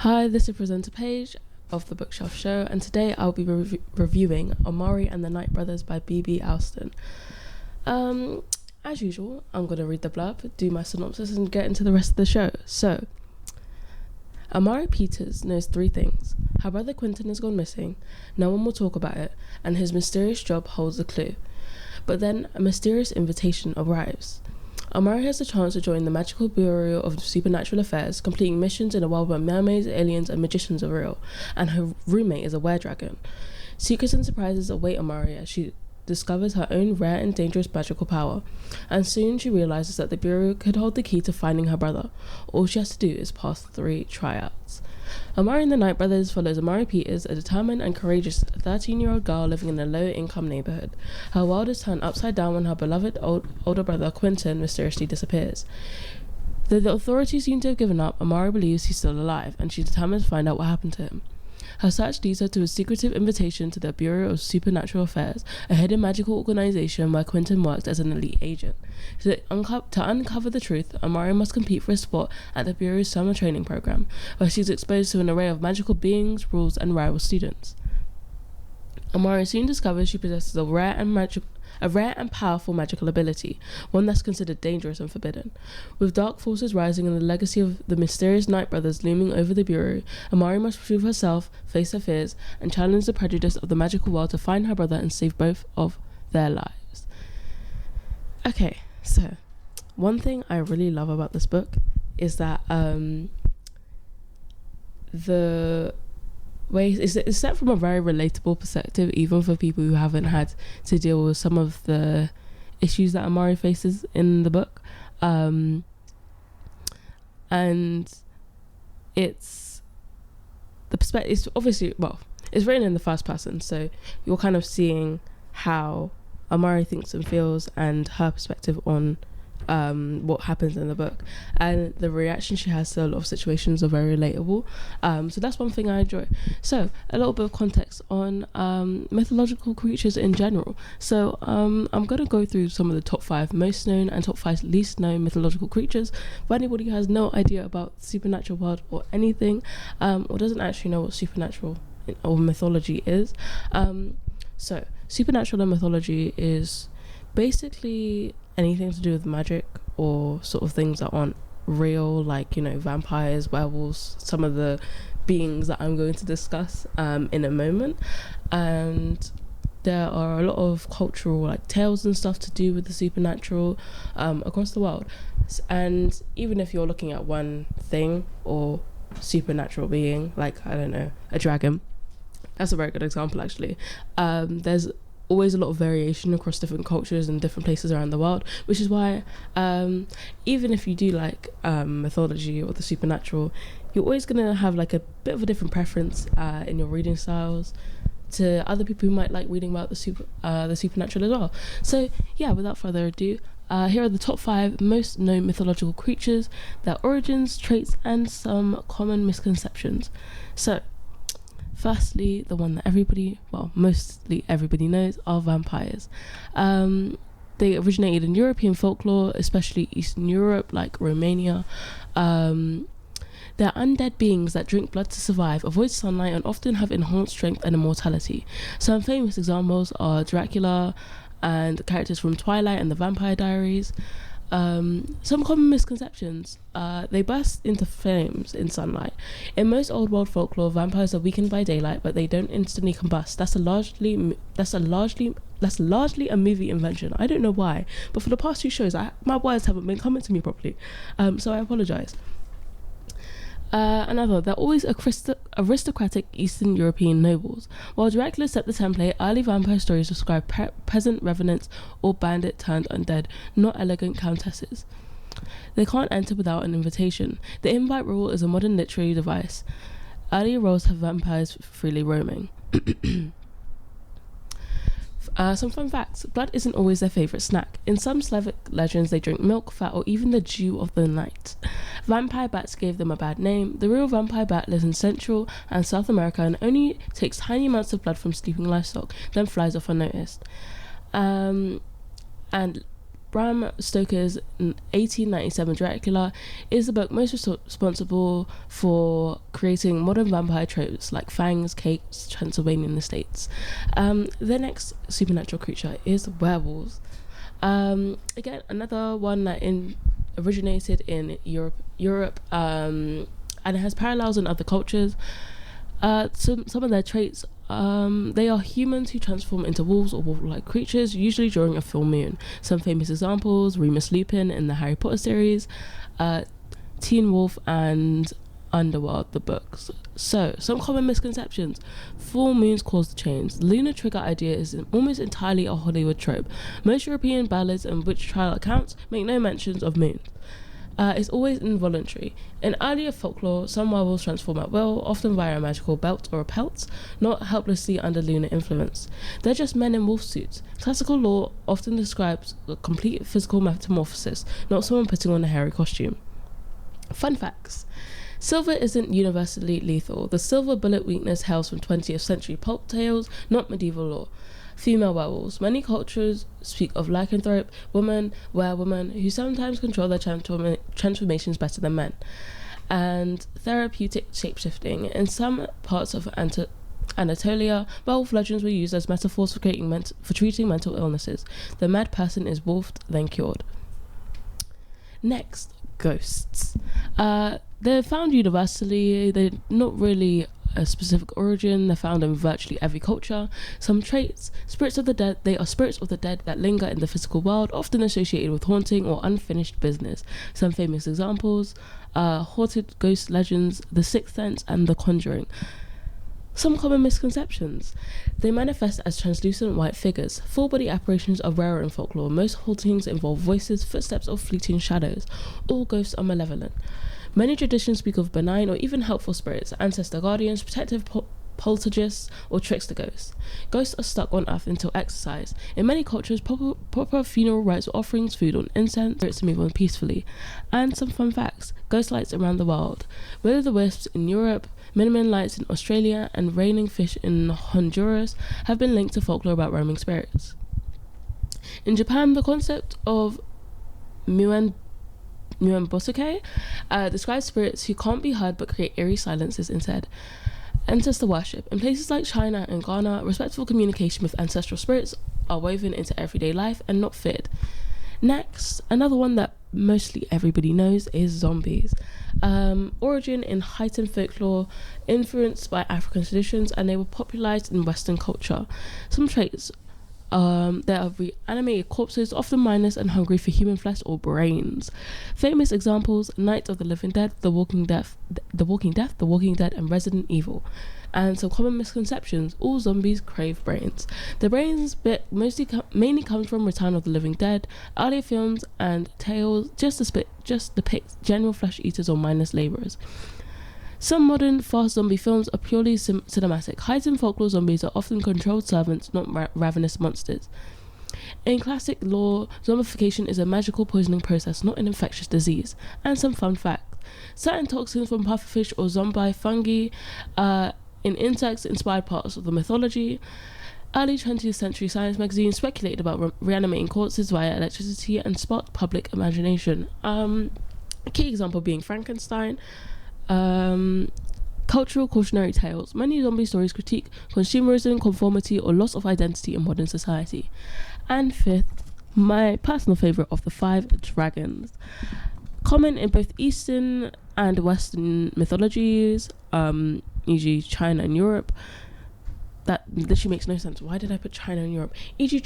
Hi, this is presenter Paige of the Bookshelf Show, and today I'll be reviewing Amari and the Night Brothers by B.B. Alston. As usual, I'm going to read the blurb, do my synopsis, and get into the rest of the show. So, Amari Peters knows three things. Her brother Quinton has gone missing, no one will talk about it, and his mysterious job holds a clue. But then a mysterious invitation arrives. Amari has the chance to join the Magical Bureau of Supernatural Affairs, completing missions in a world where mermaids, aliens, and magicians are real, and her roommate is a weredragon. Secrets and surprises await Amari as she discovers her own rare and dangerous magical power, and soon she realizes that the Bureau could hold the key to finding her brother. All she has to do is pass 3 tryouts. Amari and the Night Brothers follows Amari Peters, a determined and courageous 13-year-old girl living in a low-income neighborhood. Her world is turned upside down when her beloved older brother Quinton mysteriously disappears. Though the authorities seem to have given up, Amari believes he's still alive, and she's determined to find out what happened to him. Her search leads her to a secretive invitation to the Bureau of Supernatural Affairs, a hidden magical organization where Quinton works as an elite agent. To uncover the truth, Amari must compete for a spot at the Bureau's summer training program, where she's exposed to an array of magical beings, rules, and rival students. Amari soon discovers she possesses a rare and powerful magical ability, one that's considered dangerous and forbidden. With dark forces rising and the legacy of the mysterious Night Brothers looming over the Bureau, Amari must prove herself, face her fears, and challenge the prejudice of the magical world to find her brother and save both of their lives. Okay, so one thing I really love about this book is that the way it's set from a very relatable perspective, even for people who haven't had to deal with some of the issues that Amari faces in the book, and it's the perspective. It's obviously, well, it's written in the first person, so you're kind of seeing how Amari thinks and feels and her perspective on what happens in the book, and the reaction she has to a lot of situations are very relatable, so that's one thing I enjoy. So a little bit of context on mythological creatures in general. So I'm going to go through some of the top 5 most known and top 5 least known mythological creatures. For anybody who has no idea about the supernatural world or anything, or doesn't actually know what supernatural or mythology is, so supernatural and mythology is basically anything to do with magic or sort of things that aren't real, like, you know, vampires, werewolves, some of the beings that I'm going to discuss in a moment. And there are a lot of cultural, like, tales and stuff to do with the supernatural across the world. And even if you're looking at one thing or supernatural being, like, I don't know, a dragon, that's a very good example actually. There's always a lot of variation across different cultures and different places around the world, which is why even if you do like mythology or the supernatural, you're always going to have like a bit of a different preference in your reading styles to other people who might like reading about the supernatural as well. So yeah, without further ado, here are the top 5 most known mythological creatures, their origins, traits, and some common misconceptions. So firstly, the one that mostly everybody knows are vampires. They originated in European folklore, especially Eastern Europe, like Romania. They're undead beings that drink blood to survive, avoid sunlight, and often have enhanced strength and immortality. Some famous examples are Dracula and characters from Twilight and the Vampire Diaries. Some common misconceptions. They burst into flames in sunlight. In most old world folklore, vampires are weakened by daylight, but they don't instantly combust. That's largely a movie invention. I don't know why, but for the past 2 shows, my words haven't been coming to me properly, so I apologize. Another, they're always aristocratic Eastern European nobles. While Dracula set the template, early vampire stories describe peasant revenants or bandit turned undead, not elegant countesses. They can't enter without an invitation. The invite rule is a modern literary device. Earlier roles have vampires freely roaming. Some fun facts. Blood isn't always their favourite snack. In some Slavic legends, they drink milk, fat, or even the dew of the night. Vampire bats gave them a bad name. The real vampire bat lives in Central and South America and only takes tiny amounts of blood from sleeping livestock, then flies off unnoticed. And Bram Stoker's 1897 Dracula is the book most responsible for creating modern vampire tropes like fangs, capes, Transylvanian estates. The next supernatural creature is werewolves. Again, another one that originated in Europe, and it has parallels in other cultures. Some of their traits, they are humans who transform into wolves or wolf-like creatures, usually during a full moon. Some famous examples: Remus Lupin in the Harry Potter series, Teen Wolf, and Underworld, the books. So, some common misconceptions. Full moons cause the change. The lunar trigger idea is almost entirely a Hollywood trope. Most European ballads and witch trial accounts make no mentions of moons. It's always involuntary. In earlier folklore, some werewolves transform at will, often via a magical belt or a pelt, not helplessly under lunar influence. They're just men in wolf suits. Classical lore often describes a complete physical metamorphosis, not someone putting on a hairy costume. Fun facts. Silver isn't universally lethal. The silver bullet weakness hails from 20th century pulp tales, not medieval lore. Female werewolves. Many cultures speak of lycanthrope women, werewomen, who sometimes control their transformations better than men. And therapeutic shapeshifting. In some parts of Anatolia, werewolf legends were used as metaphors for treating mental illnesses. The mad person is wolfed, then cured. Next, ghosts. They're found universally. They're not really a specific origin. They're found in virtually every culture. Some traits: spirits of the dead. They are spirits of the dead that linger in the physical world, often associated with haunting or unfinished business. Some famous examples: haunted ghost legends, The Sixth Sense, and The Conjuring. Some common misconceptions: they manifest as translucent white figures. Full body apparitions are rarer in folklore. Most hauntings involve voices, footsteps, or fleeting shadows. All ghosts are malevolent. Many traditions speak of benign or even helpful spirits, ancestor guardians, protective poltergeists, or trickster ghosts. Ghosts are stuck on earth until exorcised. In many cultures, proper funeral rites with offerings, food, or incense, spirits move on peacefully. And some fun facts: ghost lights around the world. Will-o'-the-wisps in Europe, Minimum lights in Australia, and raining fish in Honduras have been linked to folklore about roaming spirits. In Japan, the concept of Muenbosuke describes spirits who can't be heard but create eerie silences instead. Ancestor worship. In places like China and Ghana, respectful communication with ancestral spirits are woven into everyday life and not feared. Next, another one that mostly everybody knows is zombies. Origin in heightened folklore, influenced by African traditions, and they were popularized in Western culture. Some traits: there are reanimated corpses, often mindless and hungry for human flesh or brains. Famous examples: Night of the Living Dead, The Walking Dead, and Resident Evil. And some common misconceptions: all zombies crave brains. The brains bit mainly comes from Return of the Living Dead. Earlier films and tales just depict general flesh eaters or mindless laborers. Some modern fast zombie films are purely cinematic. Heightened folklore zombies are often controlled servants, not ravenous monsters. In classic lore, zombification is a magical poisoning process, not an infectious disease. And some fun facts: certain toxins from pufferfish or zombie fungi in insects-inspired parts of the mythology. Early 20th century science magazines speculated about reanimating corpses via electricity and sparked public imagination. A key example being Frankenstein. Cultural cautionary tales. Many zombie stories critique consumerism, conformity, or loss of identity in modern society. And fifth, my personal favourite of the 5, dragons. Common in both Eastern and Western mythologies, e.g. China and Europe. That literally makes no sense. Why did I put China and Europe? E.g.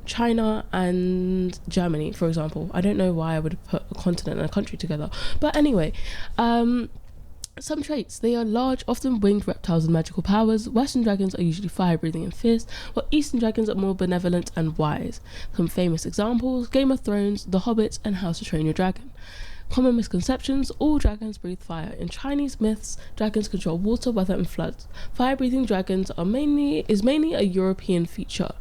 China and Germany, for example. I don't know why I would put a continent and a country together. But anyway, some traits: they are large, often winged reptiles with magical powers. Western dragons are usually fire-breathing and fierce, while Eastern dragons are more benevolent and wise. Some famous examples: Game of Thrones, The Hobbit, and How to Train Your Dragon. Common misconceptions: all dragons breathe fire. In Chinese myths, dragons control water, weather, and floods. Fire-breathing dragons is mainly a European feature.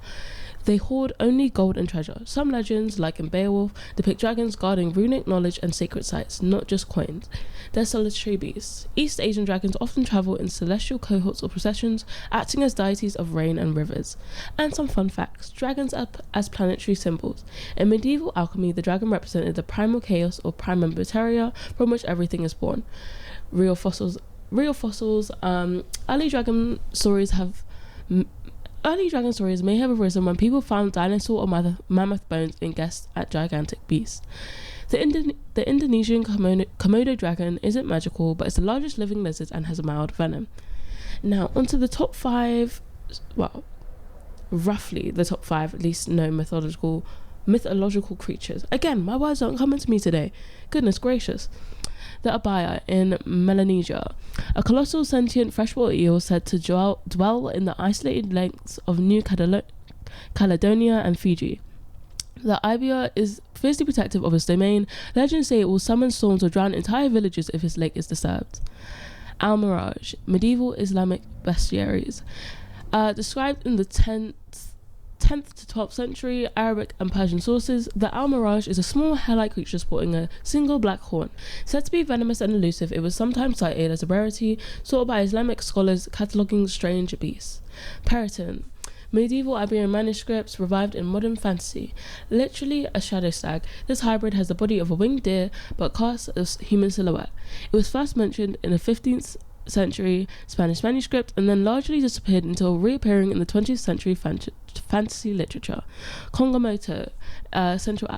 They hoard only gold and treasure. Some legends, like in Beowulf, depict dragons guarding runic knowledge and sacred sites, not just coins. They're solitary beasts. East Asian dragons often travel in celestial cohorts or processions, acting as deities of rain and rivers. And some fun facts. Dragons as planetary symbols. In medieval alchemy, the dragon represented the primal chaos or prima materia from which everything is born. Real fossils. Early dragon stories may have arisen when people found dinosaur or mammoth bones in guests at gigantic beasts. The Indonesian Komodo dragon isn't magical, but it's the largest living lizard and has a mild venom. Now, onto the top 5, well, roughly the top 5 at least known mythological creatures. Again, my words aren't coming to me today. Goodness gracious. The abaya in Melanesia, a colossal sentient freshwater eel said to dwell in the isolated lengths of New Caledonia and Fiji. The abaya is fiercely protective of its domain. Legends say it will summon storms or drown entire villages if its lake is disturbed. Al-Miraj, medieval Islamic bestiaries. Described in the 10th to 12th century Arabic and Persian sources, the Al-Miraj is a small hair-like creature sporting a single black horn. Said to be venomous and elusive, it was sometimes cited as a rarity, sought by Islamic scholars cataloguing strange beasts. Periton, medieval Iberian manuscripts revived in modern fantasy. Literally a shadow stag, this hybrid has the body of a winged deer but casts a human silhouette. It was first mentioned in a 15th century Spanish manuscript and then largely disappeared until reappearing in the 20th century fantasy literature. Kongomoto, Central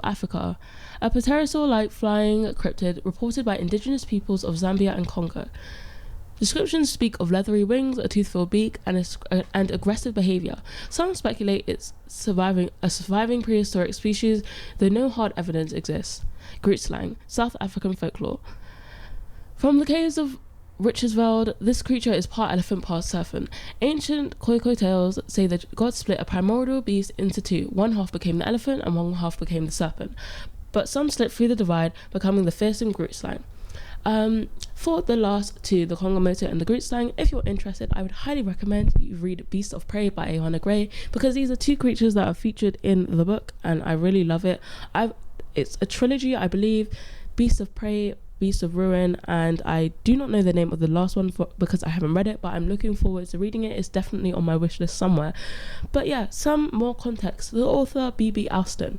Africa, a pterosaur-like flying cryptid reported by indigenous peoples of Zambia and Congo. Descriptions speak of leathery wings, a tooth-filled beak, and aggressive behavior. Some speculate it's a surviving prehistoric species, though no hard evidence exists. Grootslang, South African folklore. From the caves of Richtersveld, this creature is part elephant, part serpent. Ancient Khoikhoi tales say that God split a primordial beast into two. One half became the elephant and one half became the serpent. But some slipped through the divide, becoming the fearsome Grootslang. For the last two, the Kongomoto and the Grootslang, if you're interested, I would highly recommend you read Beast of Prey by Johanna Gray, because these are two creatures that are featured in the book and I really love it. It's a trilogy, I believe. Beast of Prey, Beast of Ruin, and I do not know the name of the last one because I haven't read it, but I'm looking forward to reading it. It's definitely on my wish list somewhere. But yeah, some more context. The author, B.B. Alston.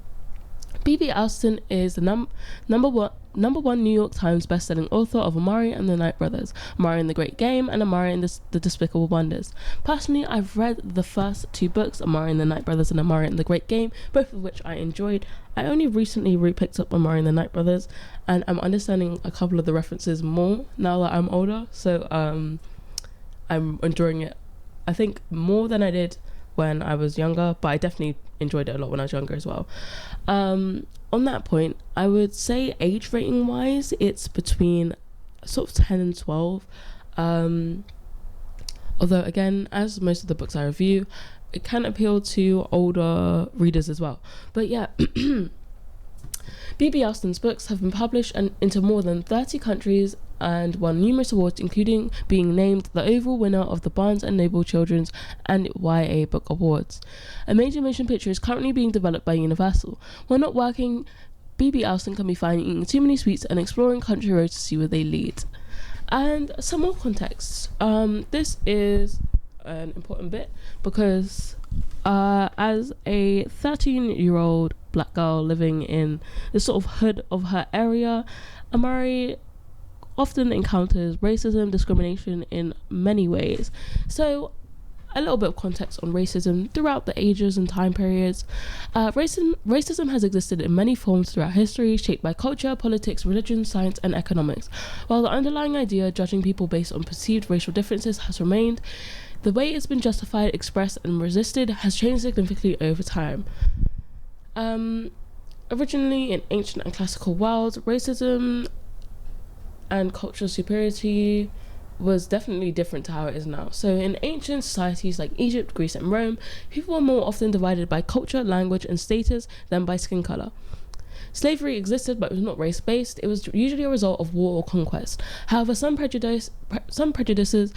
B.B. Alston is the number one New York Times bestselling author of Amari and the Night Brothers, Amari and the Great Game, and Amari and the Despicable Wonders. Personally, I've read the first two books, Amari and the Night Brothers and Amari and the Great Game, both of which I enjoyed. I only recently re-picked up Amari and the Night Brothers, and I'm understanding a couple of the references more now that I'm older, so I'm enjoying it, I think, more than I did when I was younger, but I definitely enjoyed it a lot when I was younger as well. On that point, I would say age rating wise, it's between sort of 10 and 12. Although again, as most of the books I review, it can appeal to older readers as well. But yeah, B.B. Alston's books have been published into more than 30 countries and won numerous awards, including being named the overall winner of the Barnes & Noble Children's and YA Book Awards. A major motion picture is currently being developed by Universal. While not working, B.B. Alston can be found eating too many sweets and exploring country roads to see where they lead. And some more context. This is an important bit because as a 13-year-old black girl living in the sort of hood of her area, Amari often encounters racism, discrimination in many ways. So a little bit of context on racism throughout the ages and time periods. Racism has existed in many forms throughout history, shaped by culture, politics, religion, science, and economics. While the underlying idea, judging people based on perceived racial differences, has remained, the way it's been justified, expressed, and resisted has changed significantly over time. Originally, in ancient and classical worlds, racism and cultural superiority was definitely different to how it is now. So in ancient societies like Egypt, Greece, and Rome, people were more often divided by culture, language, and status than by skin color. Slavery existed, but it was not race-based. It was usually a result of war or conquest. However, some prejudices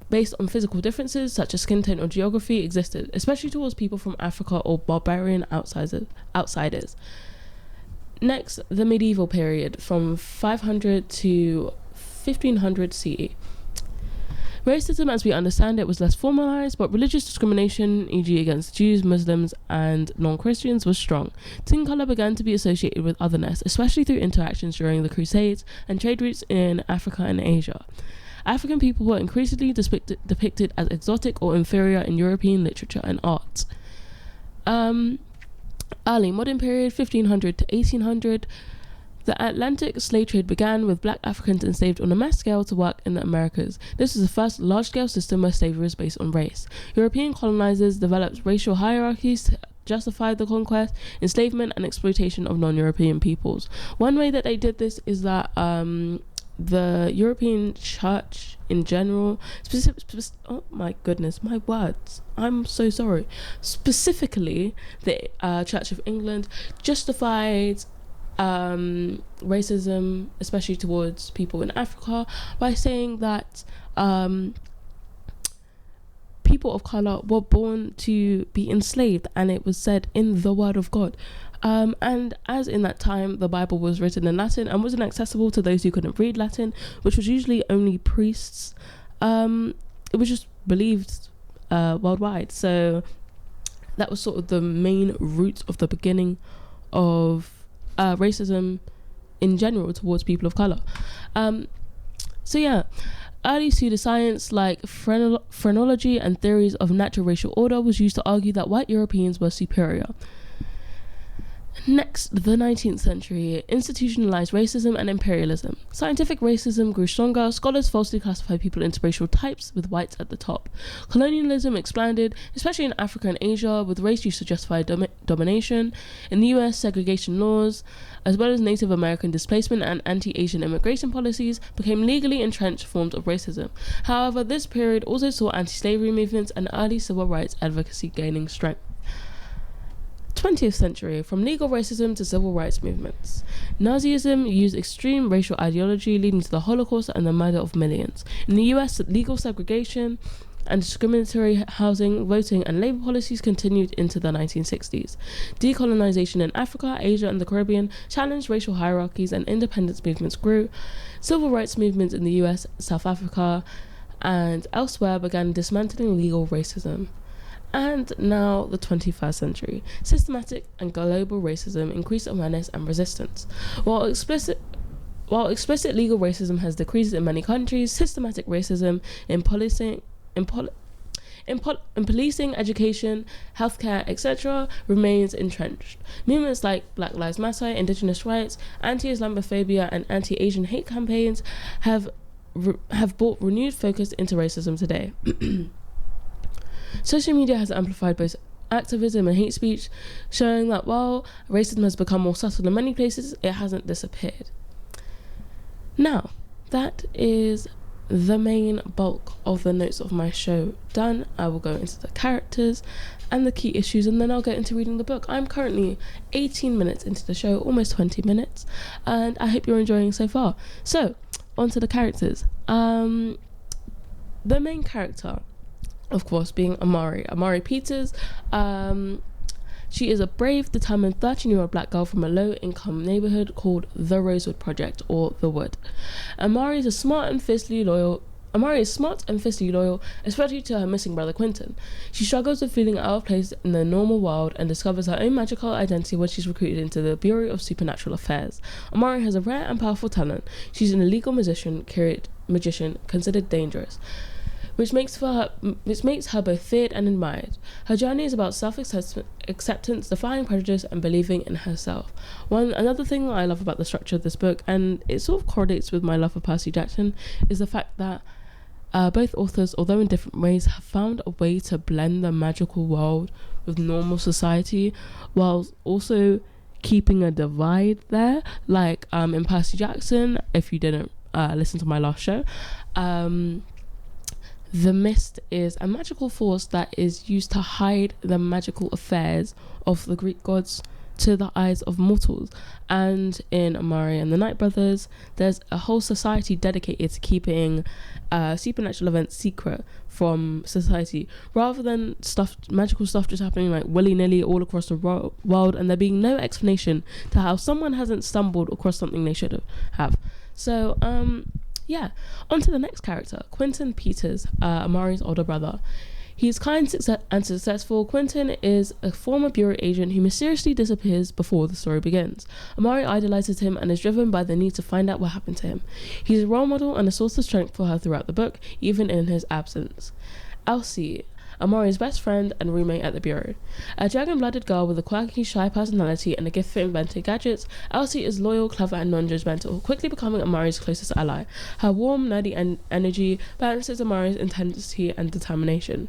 based on physical differences such as skin tone or geography existed, especially towards people from Africa or barbarian outsiders. Next, the medieval period from 500 to 1500 CE. Racism as we understand it was less formalized, but religious discrimination, e.g. against Jews, Muslims, and non-Christians, was strong. Skin color began to be associated with otherness, especially through interactions during the Crusades and trade routes in Africa and Asia. African people were increasingly depicted as exotic or inferior in European literature and art. Early modern period, 1500 to 1800, the Atlantic slave trade began with black Africans enslaved on a mass scale to work in the Americas. This was the first large-scale system where slavery was based on race. European colonizers developed racial hierarchies to justify the conquest, enslavement, and exploitation of non-European peoples. One way that they did this is that the European church in general, oh my goodness, my words, I'm so sorry. Specifically, the Church of England justified racism, especially towards people in Africa, by saying that people of color were born to be enslaved, and it was said in the Word of God. And as in that time, the Bible was written in Latin and wasn't accessible to those who couldn't read Latin, which was usually only priests. It was just believed worldwide. So that was sort of the main root of the beginning of racism in general towards people of color. Early pseudoscience like phrenology and theories of natural racial order was used to argue that white Europeans were superior. Next, the 19th century, institutionalized racism and imperialism. Scientific racism grew stronger. Scholars falsely classified people into racial types, with whites at the top. Colonialism expanded, especially in Africa and Asia, with race used to justify domination. In the US, segregation laws, as well as Native American displacement and anti-Asian immigration policies, became legally entrenched forms of racism. However, this period also saw anti-slavery movements and early civil rights advocacy gaining strength. 20th century, from legal racism to civil rights movements. Nazism used extreme racial ideology, leading to the Holocaust and the murder of millions. In the US, legal segregation and discriminatory housing, voting, and labor policies continued into the 1960s. Decolonization in Africa, Asia, and the Caribbean challenged racial hierarchies, and independence movements grew. Civil rights movements in the US, South Africa, and elsewhere began dismantling legal racism. And now the 21st century. Systematic and global racism increased awareness and resistance. While explicit legal racism has decreased in many countries, systematic racism in policing, education, healthcare, etc. remains entrenched. Movements like Black Lives Matter, Indigenous rights, anti-Islamophobia, and anti-Asian hate campaigns have brought renewed focus into racism today. Social media has amplified both activism and hate speech, showing that while racism has become more subtle in many places, it hasn't disappeared. Now, that is the main bulk of the notes of my show done. I will go into the characters and the key issues, and then I'll get into reading the book. I'm currently 18 minutes into the show, almost 20 minutes, and I hope you're enjoying so far. So, on to the characters. The main character, of course, being Amari Peters. She is a brave, determined 13-year-old black girl from a low-income neighborhood called the Rosewood Project, or The Wood. Amari is smart and fiercely loyal, especially to her missing brother Quinton. She struggles with feeling out of place in the normal world and discovers her own magical identity when she's recruited into the Bureau of Supernatural Affairs. Amari has a rare and powerful talent. She's an illegal magician considered dangerous, which makes her both feared and admired. Her journey is about self-acceptance, defying prejudice, and believing in herself. Another thing that I love about the structure of this book, and it sort of correlates with my love for Percy Jackson, is the fact that both authors, although in different ways, have found a way to blend the magical world with normal society, while also keeping a divide there. Like in Percy Jackson, if you didn't listen to my last show, the mist is a magical force that is used to hide the magical affairs of the Greek gods to the eyes of mortals. And in Amari and the Night Brothers, there's a whole society dedicated to keeping supernatural events secret from society, rather than magical stuff just happening like willy-nilly all across the world, and there being no explanation to how someone hasn't stumbled across something they should have. So yeah, on to the next character, Quinton Peters, Amari's older brother. He's kind and successful. Quinton is a former bureau agent who mysteriously disappears before the story begins. Amari idolizes him and is driven by the need to find out what happened to him. He's a role model and a source of strength for her throughout the book, even in his absence. Elsie, Amari's best friend and roommate at the bureau. A dragon-blooded girl with a quirky, shy personality and a gift for inventing gadgets, Elsie is loyal, clever and non-judgmental, quickly becoming Amari's closest ally. Her warm, nerdy energy balances Amari's intensity and determination.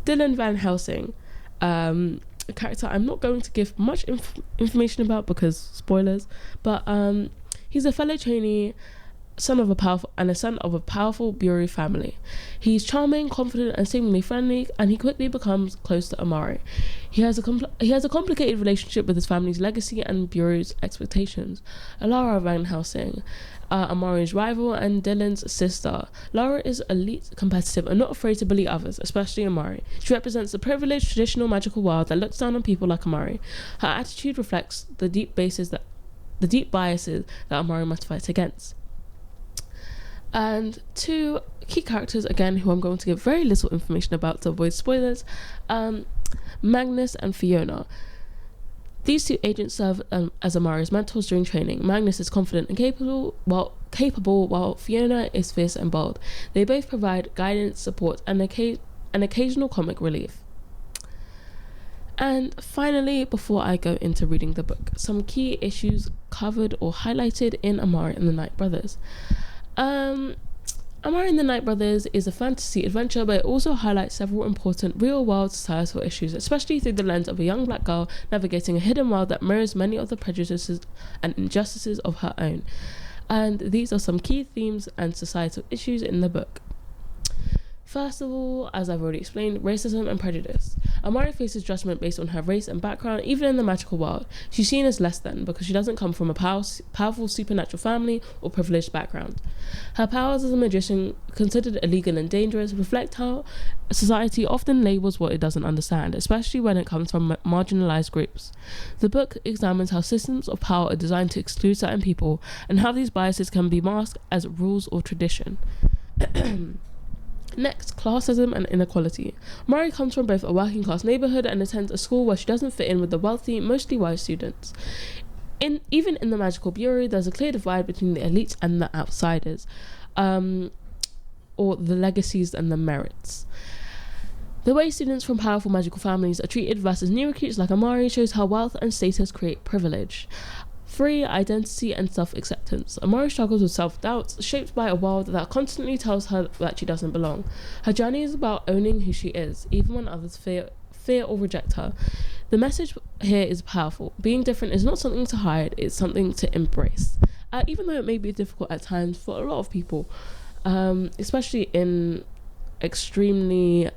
Dylan Van Helsing, a character I'm not going to give much information about because spoilers, but he's a fellow trainee, son of a powerful bureau family. He's charming, confident and seemingly friendly, and he quickly becomes close to Amari. He has a complicated relationship with his family's legacy and bureau's expectations. Lara Van Helsing, Amari's rival and Dylan's sister. Lara is elite, competitive and not afraid to bully others, especially Amari. She represents the privileged traditional magical world that looks down on people like Amari. Her attitude reflects the deep biases that Amari must fight against. And two key characters, again, who I'm going to give very little information about to avoid spoilers, Magnus and Fiona. These two agents serve as Amari's mentors during training. Magnus is confident and capable, while Fiona is fierce and bold. They both provide guidance, support, and occasional comic relief. And finally, before I go into reading the book, some key issues covered or highlighted in Amari and the Night Brothers. Amari and the Night Brothers is a fantasy adventure, but it also highlights several important real-world societal issues, especially through the lens of a young black girl navigating a hidden world that mirrors many of the prejudices and injustices of her own. And these are some key themes and societal issues in the book. First of all, as I've already explained, racism and prejudice. Amari faces judgment based on her race and background, even in the magical world. She's seen as less than because she doesn't come from a powerful supernatural family or privileged background. Her powers as a magician, considered illegal and dangerous, reflect how society often labels what it doesn't understand, especially when it comes from marginalized groups. The book examines how systems of power are designed to exclude certain people and how these biases can be masked as rules or tradition. Next, classism and inequality. Amari comes from both a working class neighborhood and attends a school where she doesn't fit in with the wealthy, mostly white students. Even in the magical bureau, there's a clear divide between the elites and the outsiders, or the legacies and the merits. The way students from powerful magical families are treated versus new recruits like Amari shows how wealth and status create privilege. 3. Identity and self-acceptance. Amari struggles with self-doubt, shaped by a world that constantly tells her that she doesn't belong. Her journey is about owning who she is, even when others fear or reject her. The message here is powerful. Being different is not something to hide, it's something to embrace. Even though it may be difficult at times for a lot of people, especially in extremely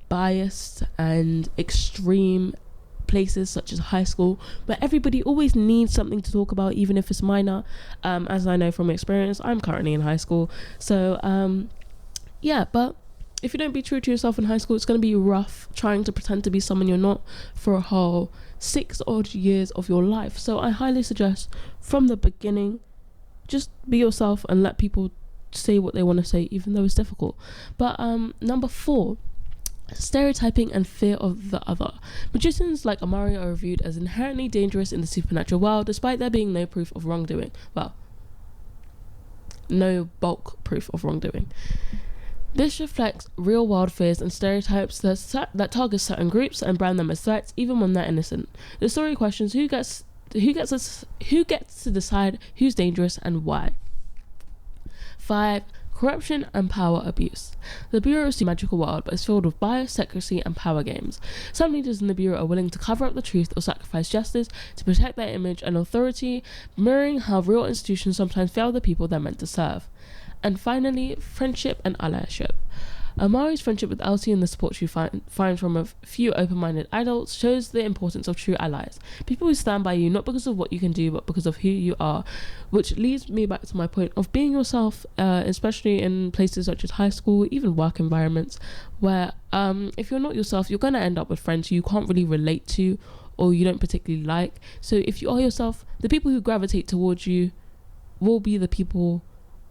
biased and extreme places such as high school, where everybody always needs something to talk about, even if it's minor. As I know from experience, I'm currently in high school, so yeah, but if you don't be true to yourself in high school, it's going to be rough trying to pretend to be someone you're not for a whole 6 odd years of your life. So I highly suggest from the beginning, just be yourself and let people say what they want to say, even though it's difficult. But number 4, stereotyping and fear of the other. Magicians like Amari are viewed as inherently dangerous in the supernatural world, despite there being no proof of wrongdoing. Well, no bulk proof of wrongdoing. This reflects real-world fears and stereotypes that target certain groups and brand them as threats, even when they're innocent. The story questions who gets to decide who's dangerous and why. 5. Corruption and power abuse. The Bureau is the magical world, but is filled with bias, secrecy, and power games. Some leaders in the Bureau are willing to cover up the truth or sacrifice justice to protect their image and authority, mirroring how real institutions sometimes fail the people they're meant to serve. And finally, friendship and allyship. Amari's friendship with Elsie and the support she finds from a few open-minded adults shows the importance of true allies. People who stand by you not because of what you can do, but because of who you are. Which leads me back to my point of being yourself, especially in places such as high school, even work environments, where if you're not yourself, you're going to end up with friends you can't really relate to or you don't particularly like. So if you are yourself, the people who gravitate towards you will be the people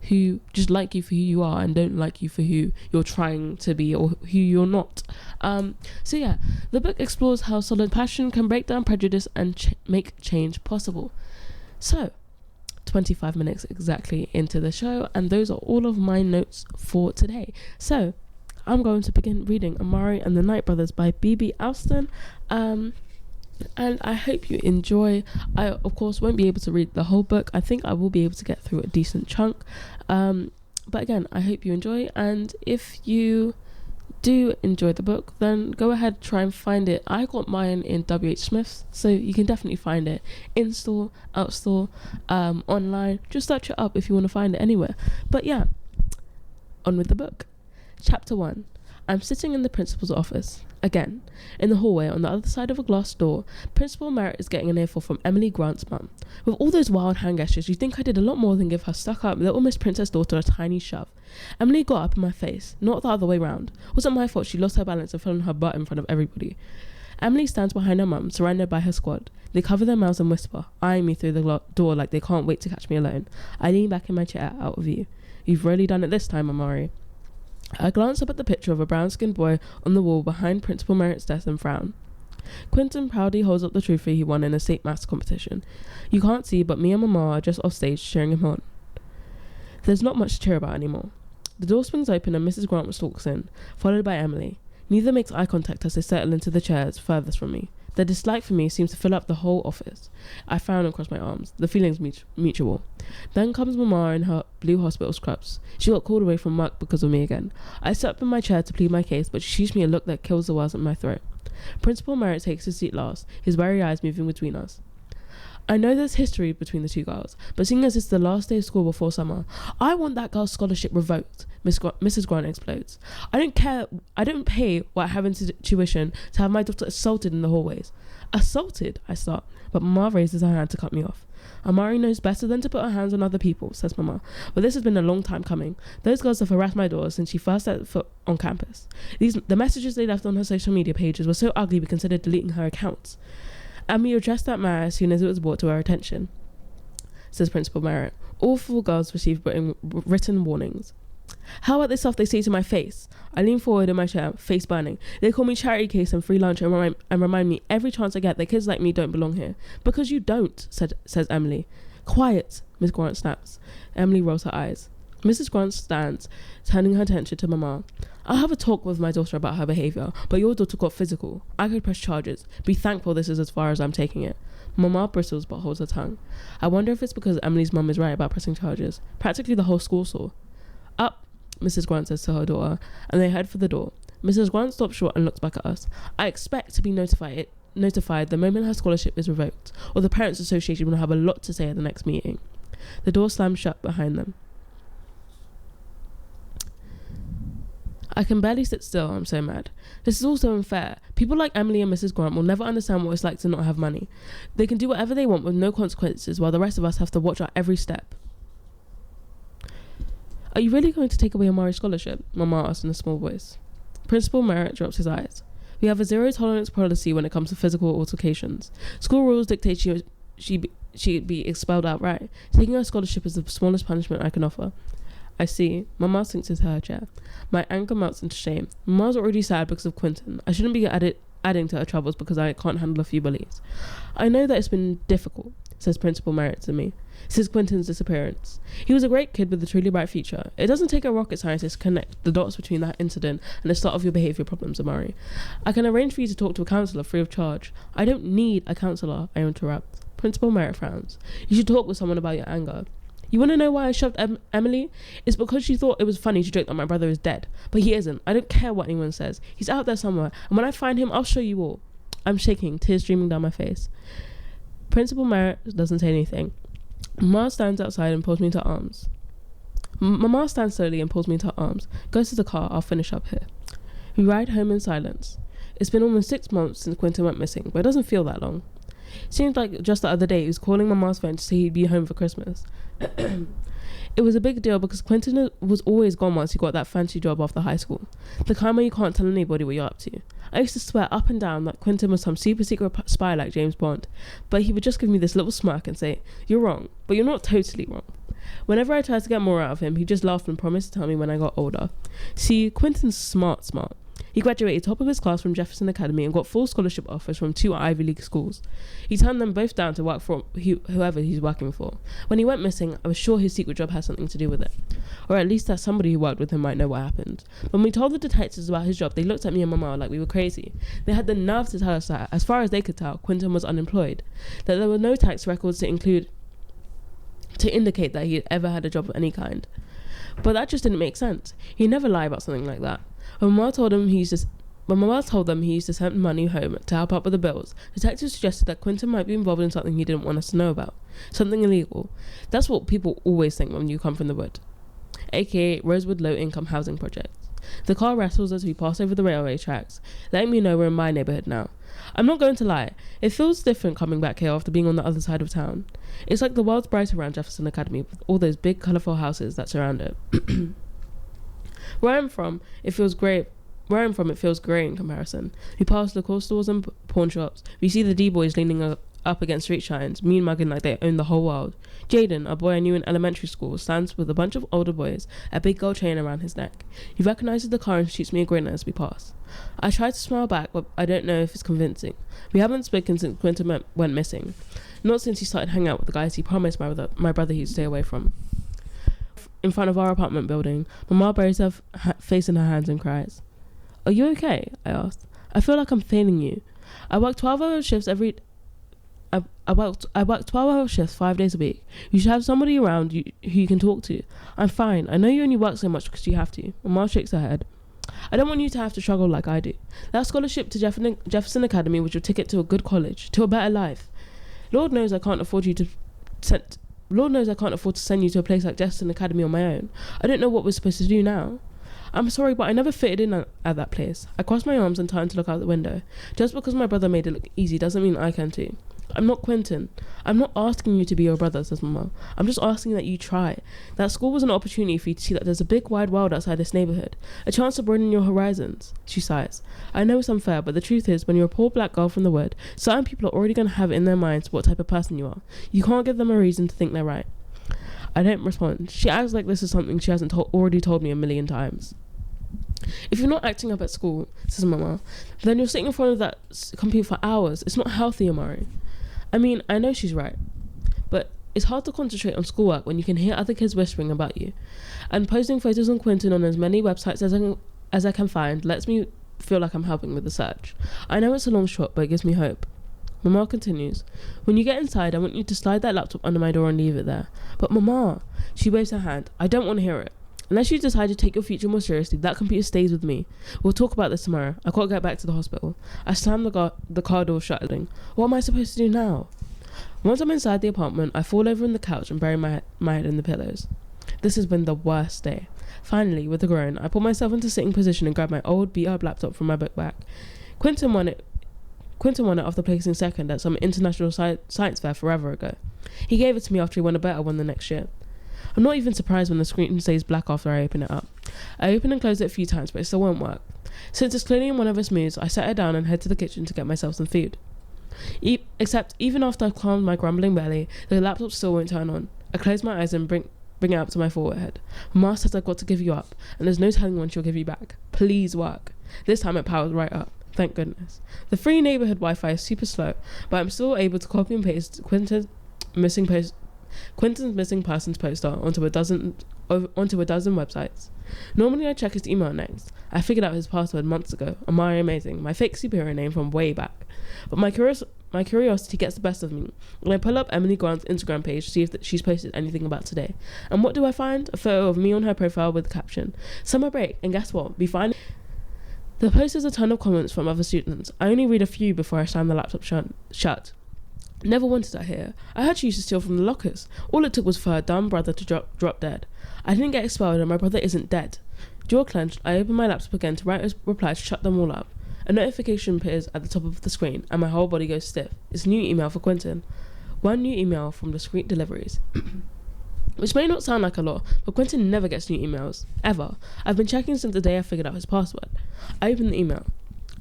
who just like you for who you are and don't like you for who you're trying to be or who you're not. So yeah, the book explores how solid passion can break down prejudice and make change possible. So 25 minutes exactly into the show, and those are all of my notes for today. So I'm going to begin reading Amari and the Night Brothers by B.B. Alston. And I hope you enjoy. I, of course, won't be able to read the whole book. I think I will be able to get through a decent chunk. But again, I hope you enjoy. And if you do enjoy the book, then go ahead, try and find it. I got mine in W.H. Smith's, so you can definitely find it in store, out store, online. Just search it up if you want to find it anywhere. But yeah, on with the book. Chapter 1. I'm sitting in the principal's office. Again, in the hallway on the other side of a glass door, Principal Merritt is getting an earful from Emily Grant's mum. With all those wild hand gestures, you think I did a lot more than give her stuck-up little Miss Princess daughter a tiny shove. Emily got up in my face, not the other way round. Wasn't my fault she lost her balance and fell on her butt in front of everybody. Emily stands behind her mum, surrounded by her squad. They cover their mouths and whisper, eyeing me through the door like they can't wait to catch me alone. I lean back in my chair, out of view. You've really done it this time, Amari. I glance up at the picture of a brown-skinned boy on the wall behind Principal Merritt's desk and frown. Quinton proudly holds up the trophy he won in a state maths competition. You can't see, but me and Mama are just off stage cheering him on. There's not much to cheer about anymore. The door swings open and Mrs. Grant stalks in, followed by Emily. Neither makes eye contact as they settle into the chairs furthest from me. Their dislike for me seems to fill up the whole office. I frown and cross my arms. The feeling's mutual. Then comes Mama in her blue hospital scrubs. She got called away from work because of me again. I sit up in my chair to plead my case, but she shoots me a look that kills the words in my throat. Principal Merritt takes his seat last, his weary eyes moving between us. I know there's history between the two girls, but seeing as it's the last day of school before summer, I want that girl's scholarship revoked, Mrs. Grant explodes. I don't care, I don't pay what I have in tuition to have my daughter assaulted in the hallways. Assaulted, I start, but Mama raises her hand to cut me off. Amari knows better than to put her hands on other people, says Mama, but this has been a long time coming. Those girls have harassed my daughter since she first set foot on campus. The messages they left on her social media pages were so ugly we considered deleting her accounts. And we addressed that matter as soon as it was brought to our attention, says Principal Merritt. All 4 girls received written warnings. How about this stuff they say to my face? I lean forward in my chair, face burning. They call me charity case and free lunch and remind me every chance I get that kids like me don't belong here. Because you don't, says Emily. Quiet, Miss Grant snaps. Emily rolls her eyes. Mrs. Grant stands, turning her attention to Mama. I'll have a talk with my daughter about her behaviour, but your daughter got physical. I could press charges. Be thankful this is as far as I'm taking it. Mama bristles but holds her tongue. I wonder if it's because Emily's mum is right about pressing charges. Practically the whole school saw. Up, Mrs. Grant says to her daughter, and they head for the door. Mrs. Grant stops short and looks back at us. I expect to be notified the moment her scholarship is revoked, or the Parents' Association will have a lot to say at the next meeting. The door slams shut behind them. I can barely sit still, I'm so mad. This is also unfair. People like Emily and Mrs. Grant will never understand what it's like to not have money. They can do whatever they want with no consequences, while the rest of us have to watch our every step. Are you really going to take away Amari's scholarship? Mama asked in a small voice. Principal Merritt drops his eyes. We have a zero-tolerance policy when it comes to physical altercations. School rules dictate she'd be expelled outright. Taking her scholarship is the smallest punishment I can offer. I see. Mama sinks into her chair. My anger melts into shame. Mama's already sad because of Quinton. I shouldn't be adding to her troubles because I can't handle a few bullies. I know that it's been difficult, says Principal Merritt to me, since Quinton's disappearance. He was a great kid with a truly bright future. It doesn't take a rocket scientist to connect the dots between that incident and the start of your behaviour problems, Amari. I can arrange for you to talk to a counsellor free of charge. I don't need a counsellor, I interrupt. Principal Merritt frowns. You should talk with someone about your anger. You want to know why I shoved Emily? It's because she thought it was funny to joke that my brother is dead. But he isn't. I don't care what anyone says. He's out there somewhere. And when I find him, I'll show you all. I'm shaking, tears streaming down my face. Principal Merritt doesn't say anything. Ma stands outside and pulls me into arms. Mama stands slowly and pulls me into her arms. Goes to the car. I'll finish up here. We ride home in silence. It's been almost 6 months since Quinton went missing, but it doesn't feel that long. Seems like just the other day he was calling Mama's phone to say he'd be home for Christmas. It was a big deal because Quinton was always gone once he got that fancy job after high school. The kind where you can't tell anybody what you're up to. I used to swear up and down that Quinton was some super secret spy like James Bond, but he would just give me this little smirk and say, "You're wrong, but you're not totally wrong." Whenever I tried to get more out of him, he just laughed and promised to tell me when I got older. See, Quinton's smart. He graduated top of his class from Jefferson Academy and got full scholarship offers from 2 Ivy League schools. He turned them both down to work for whoever he's working for. When he went missing, I was sure his secret job had something to do with it. Or at least that somebody who worked with him might know what happened. When we told the detectives about his job, they looked at me and Mama like we were crazy. They had the nerve to tell us that, as far as they could tell, Quinton was unemployed. That there were no tax records to indicate that he had ever had a job of any kind. But that just didn't make sense. He'd never lie about something like that. When Mama told them he used to send money home to help out with the bills, detectives suggested that Quinton might be involved in something he didn't want us to know about. Something illegal. That's what people always think when you come from the wood. AKA Rosewood Low Income Housing Project. The car rattles as we pass over the railway tracks, letting me know we're in my neighbourhood now. I'm not going to lie, it feels different coming back here after being on the other side of town. It's like the world's brighter around Jefferson Academy with all those big colourful houses that surround it. Where I'm from, it feels grey in comparison. We pass liquor stores and pawn shops. We see the D-boys leaning up against street signs, mean mugging like they own the whole world. Jaden, a boy I knew in elementary school, stands with a bunch of older boys, a big gold chain around his neck. He recognises the car and shoots me a grin as we pass. I try to smile back, but I don't know if it's convincing. We haven't spoken since Quinton went missing. Not since he started hanging out with the guys he promised my brother he'd stay away from. In front of our apartment building, Mama buries her face in her hands and cries. "Are you okay?" I asked. "I feel like I'm failing you. I work 12-hour shifts I work 12-hour shifts 5 days a week. You should have somebody around you who you can talk to. I'm fine. I know you only work so much because you have to." Mama shakes her head. "I don't want you to have to struggle like I do. That scholarship to Jefferson Academy was your ticket to a good college, to a better life. Lord knows I can't afford to send you to a place like Jefferson Academy on my own. I don't know what we're supposed to do now. I'm sorry, but I never fitted in at that place." I crossed my arms and turned to look out the window. Just because my brother made it look easy doesn't mean I can too. "I'm not Quinton. I'm not asking you to be your brother," says Mama. "I'm just asking that you try. That school was an opportunity for you to see that there's a big wide world outside this neighbourhood. A chance to broaden your horizons." She sighs. "I know it's unfair, but the truth is, when you're a poor black girl from the wood, certain people are already going to have it in their minds what type of person you are. You can't give them a reason to think they're right." I don't respond. She acts like this is something she hasn't already told me a million times. "If you're not acting up at school," says Mama, "then you're sitting in front of that computer for hours. It's not healthy, Amari." I mean, I know she's right, but it's hard to concentrate on schoolwork when you can hear other kids whispering about you. And posting photos on Quinton on as many websites as I can find lets me feel like I'm helping with the search. I know it's a long shot, but it gives me hope. Mama continues, "When you get inside, I want you to slide that laptop under my door and leave it there." "But Mama," she waves her hand, "I don't want to hear it. Unless you decide to take your future more seriously, that computer stays with me. We'll talk about this tomorrow. I can't get back to the hospital." I slam the car door shut. What am I supposed to do now? Once I'm inside the apartment, I fall over on the couch and bury my head in the pillows. This has been the worst day. Finally, with a groan, I pull myself into sitting position and grab my old beat-up laptop from my book bag. Quinton won it after placing second at some international science fair forever ago. He gave it to me after he won a better one the next year. I'm not even surprised when the screen stays black after I open it up. I open and close it a few times, but it still won't work. Since it's clearly in one of its moods, I set her down and head to the kitchen to get myself some food. Except even after I've calmed my grumbling belly, the laptop still won't turn on. I close my eyes and bring it up to my forehead. Mama says I've got to give you up, and there's no telling when she'll give you back. Please work. This time it powers right up. Thank goodness. The free neighbourhood Wi-Fi is super slow, but I'm still able to copy and paste Quinton's missing persons poster onto a dozen websites. Normally I check his email next. I figured out his password months ago. Amari Amazing, my fake superhero name from way back. But my curiosity gets the best of me, and I pull up Emily Grant's Instagram page to see if she's posted anything about today. And what do I find? A photo of me on her profile with the caption, "Summer break, and guess what? Be fine." The post has a ton of comments from other students. I only read a few before I slam the laptop shut. Never wanted her here. I heard she used to steal from the lockers. All it took was for her dumb brother to drop dead. I didn't get expelled and my brother isn't dead. Jaw clenched, I opened my laptop again to write a reply to shut them all up. A notification appears at the top of the screen and my whole body goes stiff. It's a new email for Quinton. One new email from Discreet Deliveries. Which may not sound like a lot, but Quinton never gets new emails. Ever. I've been checking since the day I figured out his password. I opened the email.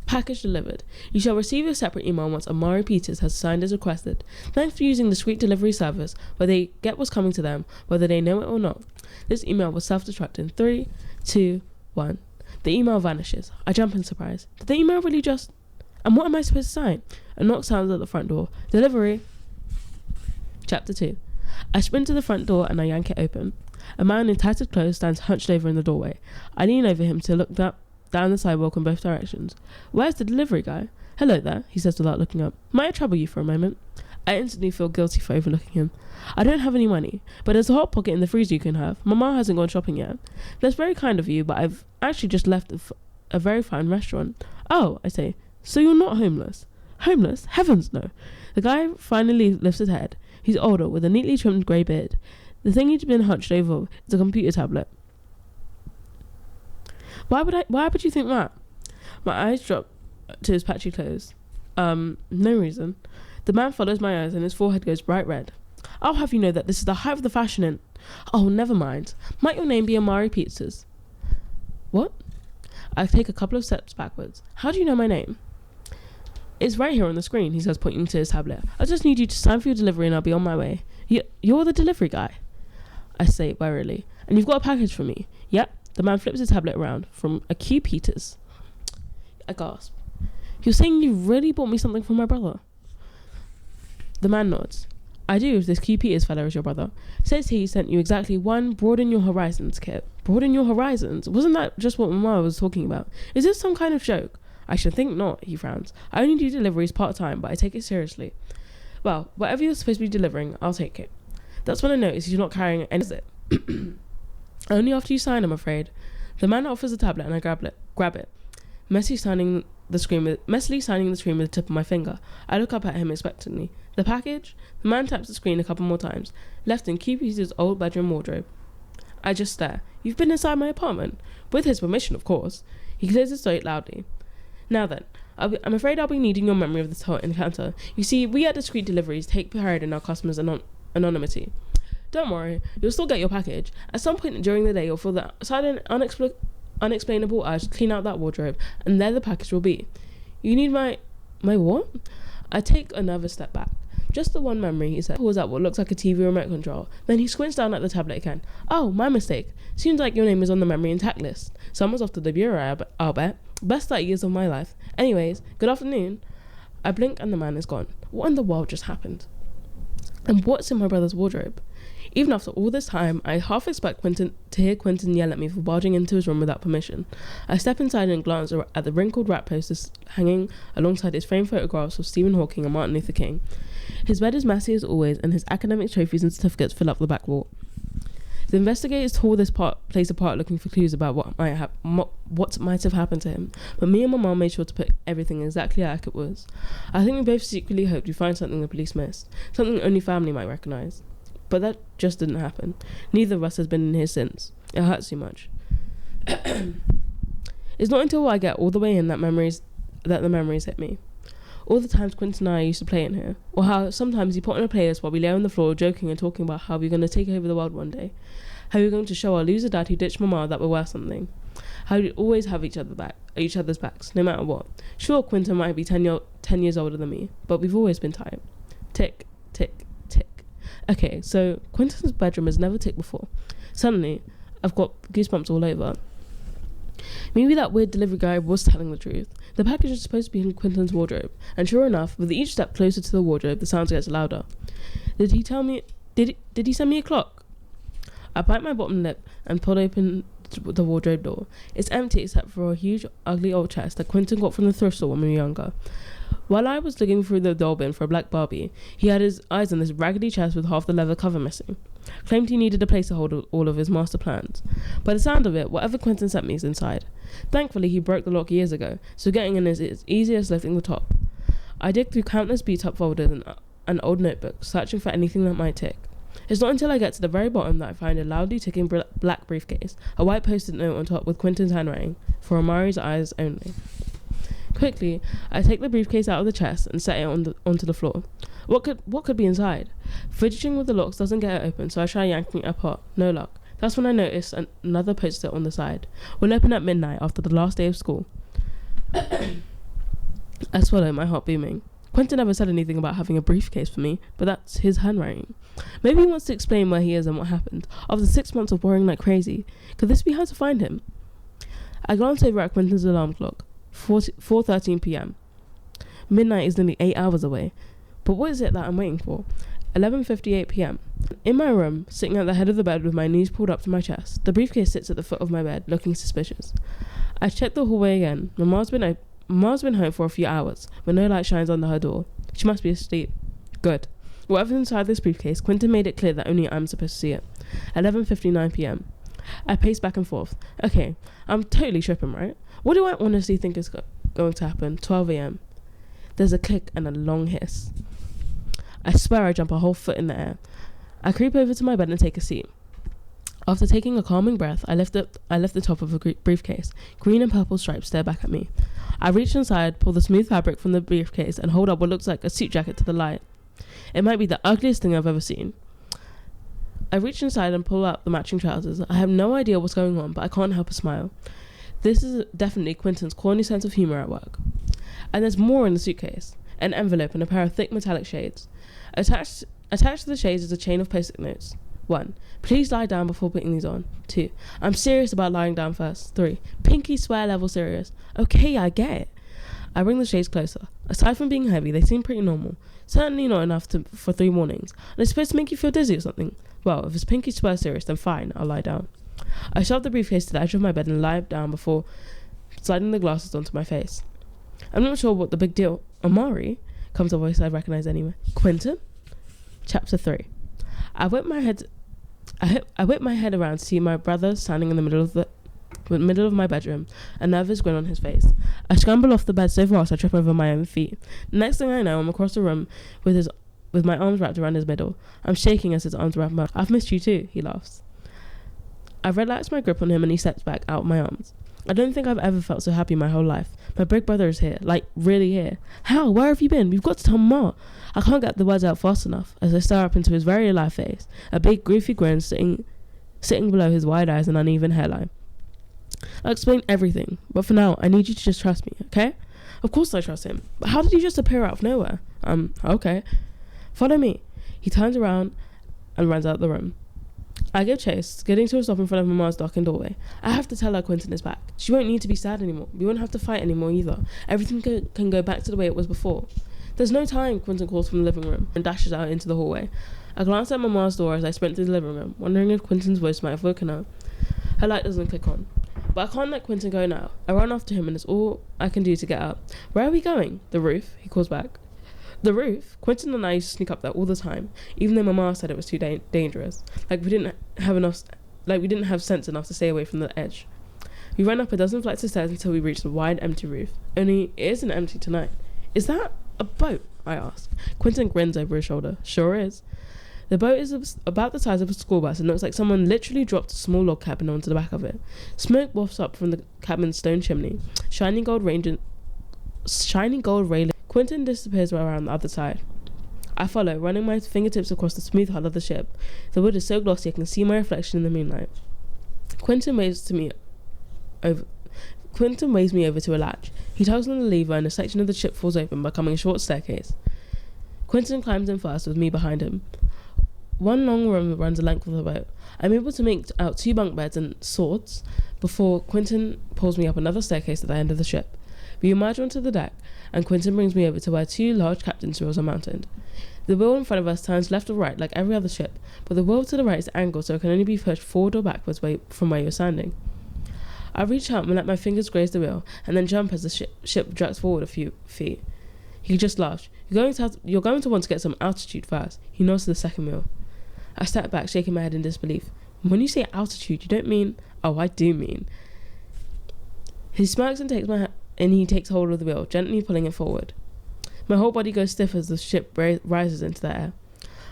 Package delivered. You shall receive a separate email once Amari Peters has signed as requested. Thanks for using the Discreet Delivery service, where they get what's coming to them, whether they know it or not. This email will self-destruct in 3, 2, 1. The email vanishes. I jump in surprise. Did the email really just... And what am I supposed to sign? A knock sounds at the front door. Delivery. Chapter 2. I sprint to the front door and I yank it open. A man in tattered clothes stands hunched over in the doorway. I lean over him to look down the sidewalk in both directions. Where's the delivery guy? Hello there, he says without looking up. Might I trouble you for a moment? I instantly feel guilty for overlooking him. I don't have any money, but there's a hot pocket in the freezer you can have. Mama hasn't gone shopping yet. That's very kind of you, but I've actually just left a very fine restaurant. Oh, I say, so you're not homeless? Homeless? Heavens no. The guy finally lifts his head. He's older, with a neatly trimmed grey beard. The thing he'd been hunched over is a computer tablet. Why would you think that? My eyes drop to his patchy clothes. No reason. The man follows my eyes and his forehead goes bright red. I'll have you know that this is the height of the fashion in... Oh, never mind. Might your name be Amari Peters? What? I take a couple of steps backwards. How do you know my name? It's right here on the screen, he says, pointing to his tablet. I just need you to sign for your delivery and I'll be on my way. You're the delivery guy? I say warily. And you've got a package for me? Yep. The man flips his tablet around. From a Q Peters. I gasp. You're saying you really bought me something from my brother? The man nods. I do, if this Q Peters fellow is your brother. Says he sent you exactly one Broaden Your Horizons kit. Broaden Your Horizons? Wasn't that just what Mama was talking about? Is this some kind of joke? I should think not, he frowns. I only do deliveries part-time, but I take it seriously. Well, whatever you're supposed to be delivering, I'll take it. That's when I notice you're not carrying any, is it? Only after you sign, I'm afraid. The man offers a tablet and I grab it. Messily signing the screen with the tip of my finger. I look up at him expectantly. The package? The man taps the screen a couple more times. Left in Q Peters' old bedroom wardrobe. I just stare. You've been inside my apartment? With his permission, of course. He clears his throat loudly. Now then, I'm afraid I'll be needing your memory of this whole encounter. You see, we at Discreet Deliveries take pride in our customers' anonymity. Don't worry, you'll still get your package. At some point during the day, you'll feel that sudden, unexplainable urge to clean out that wardrobe, and there the package will be. You need my what? I take another step back. Just the one memory, he said. Pulls out what looks like a TV remote control. Then he squints down at the tablet again. Oh, my mistake. Seems like your name is on the memory intact list. Someone's off to the bureau, I'll bet. Best 30 years of my life. Anyways, good afternoon. I blink and the man is gone. What in the world just happened? And what's in my brother's wardrobe? Even after all this time, I half expect to hear Quinton yell at me for barging into his room without permission. I step inside and glance at the wrinkled wrap posters hanging alongside his framed photographs of Stephen Hawking and Martin Luther King. His bed is messy as always, and his academic trophies and certificates fill up the back wall. The investigators tore this place apart looking for clues about what might have happened to him, but me and my mum made sure to put everything exactly like it was. I think we both secretly hoped we'd find something the police missed, something only family might recognise. But that just didn't happen. Neither of us has been in here since. It hurts too much. It's not until I get all the way in that the memories hit me. All the times Quinton and I used to play in here, or how sometimes he put on a playlist while we lay on the floor joking and talking about how we're going to take over the world one day, how we're going to show our loser dad who ditched mama that we're worth something, how we'd always have each other's backs, no matter what. Sure, Quinton might be 10 years older than me, but we've always been tight. Tick, tick, tick. Okay, so Quinton's bedroom has never ticked before. Suddenly, I've got goosebumps all over. Maybe that weird delivery guy was telling the truth. The package is supposed to be in Quinton's wardrobe, and sure enough, with each step closer to the wardrobe, the sound gets louder. Did he tell me? Did he send me a clock? I bite my bottom lip and pull open the wardrobe door. It's empty except for a huge, ugly old chest that Quinton got from the thrift store when we were younger. While I was looking through the doll bin for a black Barbie, he had his eyes on this raggedy chest with half the leather cover missing. Claimed he needed a place to hold all of his master plans. By the sound of it, whatever Quinton sent me is inside. Thankfully, he broke the lock years ago, so getting in is easy as lifting the top. I dig through countless beat-up folders an old notebook, searching for anything that might tick. It's not until I get to the very bottom that I find a loudly ticking black briefcase, a white post-it note on top with Quinton's handwriting, for Amari's eyes only. Quickly, I take the briefcase out of the chest and set it onto the floor. What could be inside? Fidgeting with the locks doesn't get it open, so I try yanking it apart. No luck. That's when I notice another post-it on the side. We'll open at midnight after the last day of school. I swallow, my heart booming. Quinton never said anything about having a briefcase for me, but that's his handwriting. Maybe he wants to explain where he is and what happened. After 6 months of worrying like crazy, could this be how to find him? I glance over at Quinton's alarm clock. 4:13 p.m. Midnight is nearly 8 hours away. But what is it that I'm waiting for? 11:58 p.m. In my room, sitting at the head of the bed with my knees pulled up to my chest, the briefcase sits at the foot of my bed, looking suspicious. I check the hallway again. Mama's been home for a few hours, but no light shines under her door. She must be asleep. Good. Whatever's inside this briefcase, Quinton made it clear that only I'm supposed to see it. 11:59 p.m. I pace back and forth. Okay, I'm totally tripping, right? What do I honestly think is going to happen? 12 a.m. There's a click and a long hiss. I swear I jump a whole foot in the air. I creep over to my bed and take a seat. After taking a calming breath, I lift the top of a briefcase. Green and purple stripes stare back at me. I reach inside, pull the smooth fabric from the briefcase, and hold up what looks like a suit jacket to the light. It might be the ugliest thing I've ever seen. I reach inside and pull out the matching trousers. I have no idea what's going on, but I can't help but smile. This is definitely Quinton's corny sense of humour at work. And there's more in the suitcase. An envelope and a pair of thick metallic shades. Attached to the shades is a chain of post-it notes. 1. Please lie down before putting these on. 2. I'm serious about lying down first. 3. Pinky swear level serious. Okay, I get it. I bring the shades closer. Aside from being heavy, they seem pretty normal. Certainly not enough for 3 mornings. And it's supposed to make you feel dizzy or something. Well, if it's pinky swear serious, then fine, I'll lie down. I shove the briefcase to the edge of my bed and lie down before sliding the glasses onto my face. I'm not sure what the big deal. Amari? Comes a voice I recognize anyway. Quinton? Chapter 3. I whip my head around to see my brother standing in the middle of my bedroom, a nervous grin on his face. I scramble off the bed so fast I trip over my own feet. The next thing I know, I'm across the room with my arms wrapped around his middle. I'm shaking as his arms wrap around. I've missed you too, he laughs. I relax my grip on him and he steps back out my arms. I don't think I've ever felt so happy my whole life. My big brother is here, like really here. Hal, where have you been? We've got to tell Ma. I can't get the words out fast enough as I stare up into his very alive face, a big goofy grin sitting below his wide eyes and uneven hairline. I'll explain everything, but for now, I need you to just trust me, okay? Of course I trust him, but how did you just appear out of nowhere? Okay. Follow me. He turns around and runs out the room. I give chase, getting to a stop in front of Mama's darkened doorway. I have to tell her Quinton is back. She won't need to be sad anymore. We won't have to fight anymore either. Everything can go back to the way it was before. There's no time, Quinton calls from the living room and dashes out into the hallway. I glance at Mama's door as I sprint through the living room, wondering if Quinton's voice might have woken her. Her light doesn't click on. But I can't let Quinton go now. I run after him and it's all I can do to get up. Where are we going? The roof, he calls back. The roof? Quinton and I used to sneak up there all the time, even though Mama said it was too dangerous. Like we didn't have sense enough to stay away from the edge. We ran up a dozen flights of stairs until we reached the wide, empty roof. Only it isn't empty tonight. Is that a boat? I ask. Quinton grins over his shoulder. Sure is. The boat is about the size of a school bus and looks like someone literally dropped a small log cabin onto the back of it. Smoke wafts up from the cabin's stone chimney. Shining gold railing. Quinton disappears around the other side. I follow, running my fingertips across the smooth hull of the ship. The wood is so glossy I can see my reflection in the moonlight. Quinton waves me over to a latch. He tugs on the lever and a section of the ship falls open, becoming a short staircase. Quinton climbs in first with me behind him. One long room runs the length of the boat. I'm able to make out 2 bunk beds and swords before Quinton pulls me up another staircase at the end of the ship. We emerge onto the deck, and Quinton brings me over to where 2 large captain's wheels are mounted. The wheel in front of us turns left or right like every other ship, but the wheel to the right is angled so it can only be pushed forward or backwards from where you're standing. I reach out and let my fingers graze the wheel, and then jump as the ship jerks forward a few feet. He just laughs. You're going to want to get some altitude first. He nods to the second wheel. I step back, shaking my head in disbelief. When you say altitude, you don't mean... Oh, I do mean. He smirks and he takes hold of the wheel, gently pulling it forward. My whole body goes stiff as the ship rises into the air.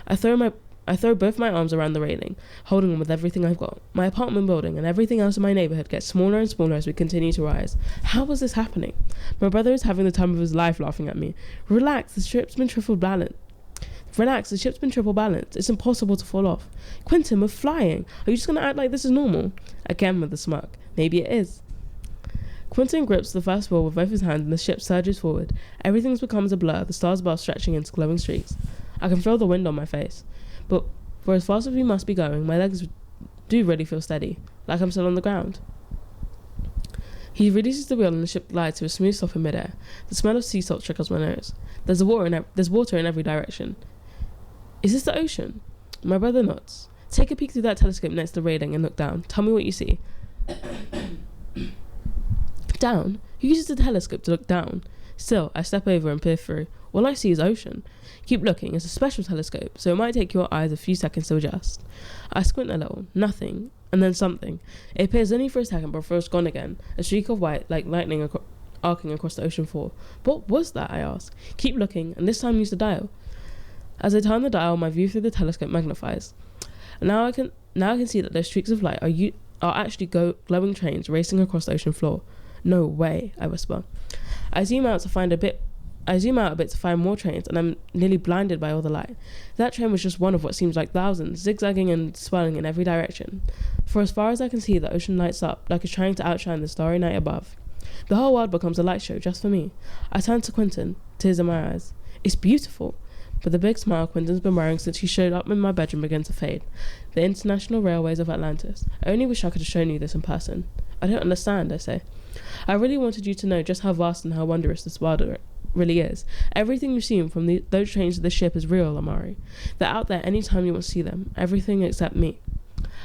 I throw both my arms around the railing, holding on with everything I've got. My apartment building and everything else in my neighborhood gets smaller and smaller as we continue to rise. How is this happening? My brother is having the time of his life laughing at me. Relax, the ship's been triple balanced. It's impossible to fall off. Quinton, we're flying. Are you just going to act like this is normal? Again with a smirk. Maybe it is. Quinton grips the first wheel with both his hands and the ship surges forward. Everything becomes a blur, the stars above stretching into glowing streaks. I can feel the wind on my face. But for as fast as we must be going, my legs do really feel steady, like I'm still on the ground. He releases the wheel and the ship glides to a smooth stop in midair. The smell of sea salt trickles my nose. There's water in every direction. Is this the ocean? My brother nods. Take a peek through that telescope next to the railing and look down. Tell me what you see. Down? Who uses the telescope to look down? Still, I step over and peer through. All I see is ocean. Keep looking. It's a special telescope, so it might take your eyes a few seconds to adjust. I squint a little. Nothing. And then something. It appears only for a second before it's gone again. A streak of white, like lightning arcing across the ocean floor. What was that? I ask. Keep looking, and this time use the dial. As I turn the dial, my view through the telescope magnifies. And now I can see that those streaks of light are actually glowing trains racing across the ocean floor. No way, I whisper. I zoom out a bit to find more trains, and I'm nearly blinded by all the light. That train was just one of what seems like thousands, zigzagging and swirling in every direction. For as far as I can see, the ocean lights up, like it's trying to outshine the starry night above. The whole world becomes a light show just for me. I turn to Quinton, tears in my eyes. It's beautiful. But the big smile Quinton's been wearing since he showed up in my bedroom begins to fade. The International Railways of Atlantis. I only wish I could have shown you this in person. I don't understand, I say. I really wanted you to know just how vast and how wondrous this world really is. Everything you've seen from those trains to the ship is real, Amari. They're out there anytime you want to see them. Everything except me.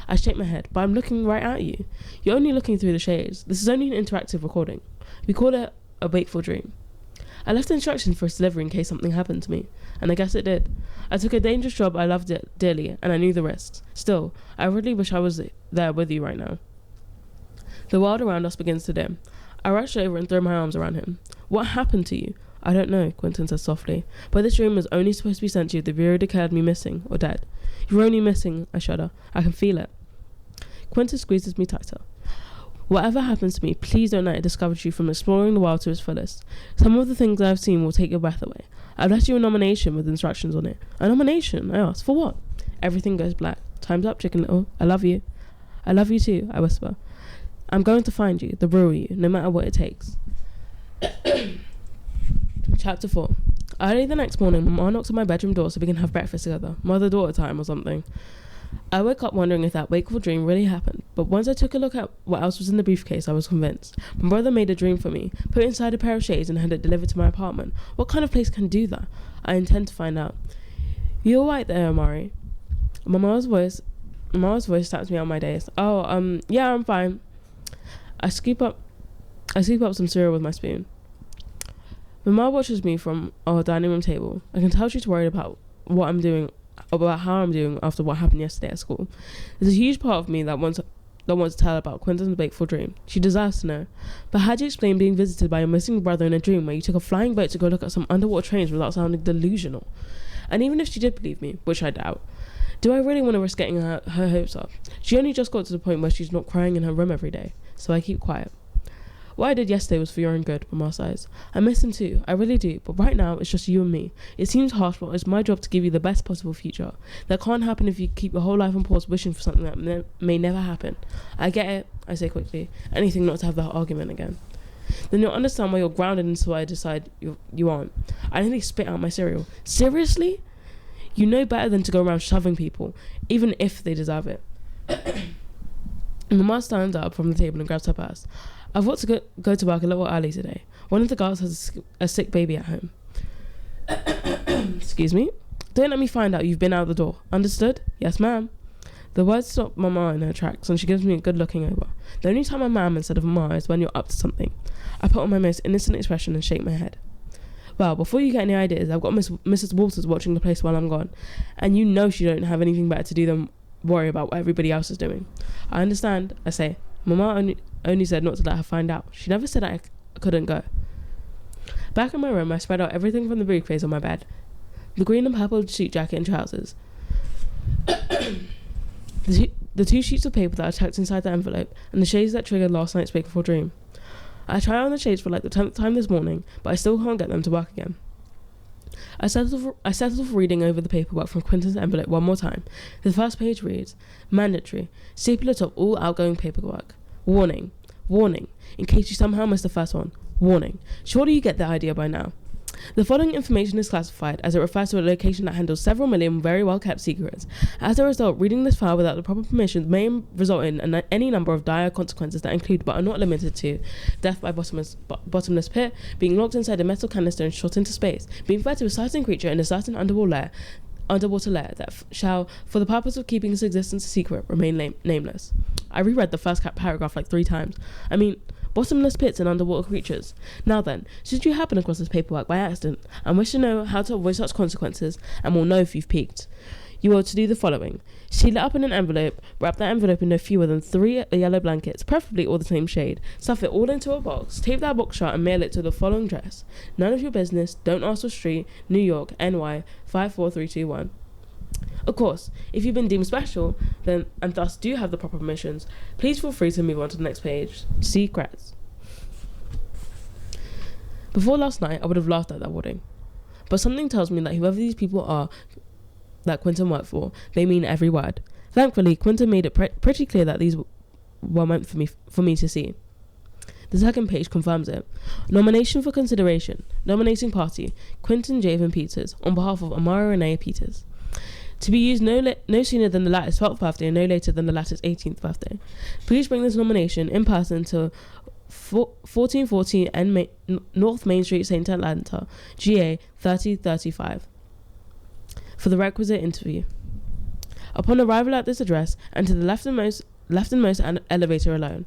I shake my head, but I'm looking right at you. You're only looking through the shades. This is only an interactive recording. We call it a wakeful dream. I left instructions for its delivery in case something happened to me, and I guess it did. I took a dangerous job I loved it dearly, and I knew the risks. Still, I really wish I was there with you right now. The world around us begins to dim. I rush over and throw my arms around him. What happened to you? I don't know, Quinton says softly, but this dream was only supposed to be sent to you if the Bureau declared me missing or dead. You're only missing, I shudder. I can feel it. Quinton squeezes me tighter. Whatever happens to me, please don't let it discourage you from exploring the world to its fullest. Some of the things I've seen will take your breath away. I've left you a nomination with instructions on it. A nomination? I ask. For what? Everything goes black. Time's up, Chicken Little. I love you. I love you too, I whisper. I'm going to find you, the real you, no matter what it takes. Chapter 4. Early the next morning, Mama knocks on my bedroom door so we can have breakfast together. Mother-daughter time or something. I woke up wondering if that wakeful dream really happened, but once I took a look at what else was in the briefcase, I was convinced. My brother made a dream for me, put it inside a pair of shades and had it delivered to my apartment. What kind of place can do that? I intend to find out. You alright there, Amari? Mama's voice taps me on my days. Yeah, I'm fine. I scoop up some cereal with my spoon. Mama watches me from our dining room table. I can tell she's worried about how I'm doing after what happened yesterday at school. There's a huge part of me that wants to tell about Quinton's wakeful dream. She deserves to know. But how do you explain being visited by your missing brother in a dream where you took a flying boat to go look at some underwater trains without sounding delusional? And even if she did believe me, which I doubt, do I really want to risk getting her hopes up? She only just got to the point where she's not crying in her room every day, so I keep quiet. What I did yesterday was for your own good, Mama sighs. I miss him too, I really do, but right now it's just you and me. It seems harsh, but it's my job to give you the best possible future. That can't happen if you keep your whole life on pause wishing for something that may never happen. I get it, I say quickly, anything not to have that argument again. Then you'll understand why you're grounded until I decide you aren't. I nearly spit out my cereal. Seriously? You know better than to go around shoving people, even if they deserve it. Mama stands up from the table and grabs her purse. I've got to go to work a little early today. One of the girls has a sick baby at home. Excuse me? Don't let me find out you've been out the door. Understood? Yes, ma'am. The words stop Mama in her tracks and she gives me a good looking over. The only time I'm ma'am instead of Ma is when you're up to something. I put on my most innocent expression and shake my head. Well, before you get any ideas, I've got Mrs. Walters watching the place while I'm gone. And you know she don't have anything better to do than worry about what everybody else is doing. I understand, I say. Mama only said not to let her find out. She never said I couldn't go. Back in my room, I spread out everything from the briefcase on my bed. The green and purple suit jacket and trousers. The two sheets of paper that I tucked inside the envelope, and the shades that triggered last night's wakeful dream. I tried on the shades for like the 10th time this morning, but I still can't get them to work again. I settled for reading over the paperwork from Quinton's envelope one more time. The first page reads, mandatory, staple atop all outgoing paperwork. Warning, warning, in case you somehow missed the first one. Warning, surely you get the idea by now. The following information is classified as it refers to a location that handles several million very well kept secrets. As a result, reading this file without the proper permissions may result in any number of dire consequences that include but are not limited to death by bottomless pit, being locked inside a metal canister and shot into space, being fed to a certain creature in a certain underwater lair that shall, for the purpose of keeping its existence a secret, remain nameless. I reread the first paragraph like 3 times. I mean, bottomless pits and underwater creatures. Now then, should you happen across this paperwork by accident and wish to know how to avoid such consequences and will know if you've peeked, you are to do the following. Seal it up in an envelope, wrap that envelope in no fewer than 3 yellow blankets, preferably all the same shade, stuff it all into a box, tape that box shut and mail it to the following address. None of your business, Don't Ask for Street, New York, NY 54321. Of course, if you've been deemed special, then and thus do have the proper permissions, please feel free to move on to the next page. Secrets. Before last night, I would have laughed at that warning. But something tells me that whoever these people are that Quinton worked for, they mean every word. Thankfully, Quinton made it pretty clear that these were meant for me to see. The second page confirms it. Nomination for consideration. Nominating party, Quinton Javen Peters, on behalf of Amari Peters. To be used no sooner than the latter's 12th birthday and no later than the latter's 18th birthday. Please bring this nomination in person to 1440 North Main Street, St. Atlanta, GA 3035, for the requisite interview. Upon arrival at this address, enter the leftmost elevator alone.